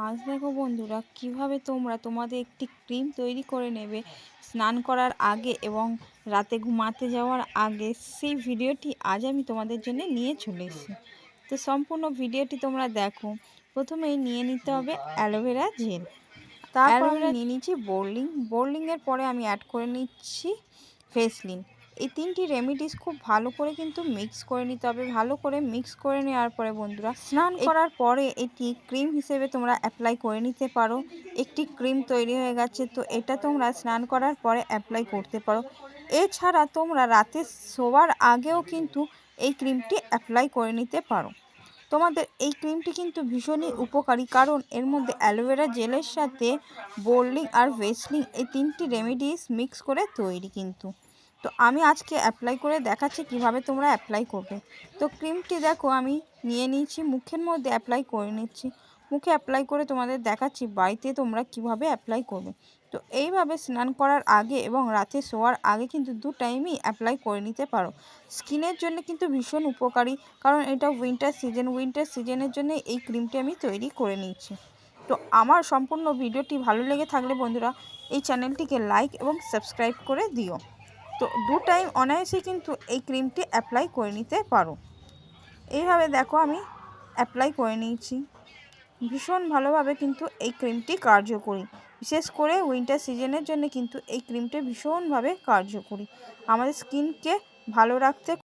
আজ দেখো বন্ধুরা, কিভাবে তোমরা তোমাদের একটি ক্রিম তৈরি করে নেবে স্নান করার আগে এবং রাতে ঘুমাতে যাওয়ার আগে। সেই ভিডিওটি আজ আমি তোমাদের জন্য নিয়ে চলে এসেছি। তো সম্পূর্ণ ভিডিওটি তোমরা দেখো। প্রথমেই নিয়ে নিতে হবে অ্যালোভেরা জেল, তারপর আমি নিয়ে নিচ্ছি বোরলিংয়ের পরে আমি অ্যাড করে নিচ্ছি ভেসলিন। এই তিনটি রেমিডিস খুব ভালো করে কিন্তু মিক্স করে নিতে হবে। ভালো করে মিক্স করে নেওয়ার পরে বন্ধুরা, স্নান করার পরে এটি ক্রিম হিসেবে তোমরা অ্যাপ্লাই করে নিতে পারো। একটি ক্রিম তৈরি হয়ে গেছে, তো এটা তোমরা স্নান করার পরে অ্যাপ্লাই করতে পারো। এছাড়া তোমরা রাতে শোয়ার আগেও কিন্তু এই ক্রিমটি অ্যাপ্লাই করে নিতে পারো। তোমাদের এই ক্রিমটি কিন্তু ভীষণই উপকারী, কারণ এর মধ্যে অ্যালোভেরা জেলের সাথে বোরলিং আর ভেসলিন এই তিনটি রেমিডিস মিক্স করে তৈরি কিন্তু। তো আমি আজকে অ্যাপ্লাই করে দেখাচ্ছি কিভাবে তোমরা অ্যাপ্লাই করবে। তো ক্রিমটি দেখো আমি নিয়ে নিয়েছি, মুখের মধ্যে অ্যাপ্লাই করে নিচ্ছি। মুখে অ্যাপ্লাই করে তোমাদের দেখাচ্ছি বাড়িতে তোমরা কিভাবে অ্যাপ্লাই করবে। তো এইভাবে স্নান করার আগে এবং রাতে শোয়ার আগে কিন্তু দু টাইমই অ্যাপ্লাই করে নিতে পারো। স্কিনের জন্য কিন্তু ভীষণ উপকারী, কারণ এটা উইন্টার সিজনের জন্য এই ক্রিমটি আমি তৈরি করে নিচ্ছি। তো আমার সম্পূর্ণ ভিডিওটি ভালো লেগে থাকলে বন্ধুরা, এই চ্যানেলটিকে লাইক এবং সাবস্ক্রাইব করে দিও। তো দু টাইম অনায়াসে কিন্তু এই ক্রিমটি অ্যাপ্লাই করে নিতে পারো। এইভাবে দেখো আমি অ্যাপ্লাই করে নিয়েছি। ভীষণ ভালোভাবে কিন্তু এই ক্রিমটি কার্যকরী, বিশেষ করে উইন্টার সিজনের জন্য কিন্তু এই ক্রিমটি ভীষণভাবে কার্যকরী, আমাদের স্কিনকে ভালো রাখতে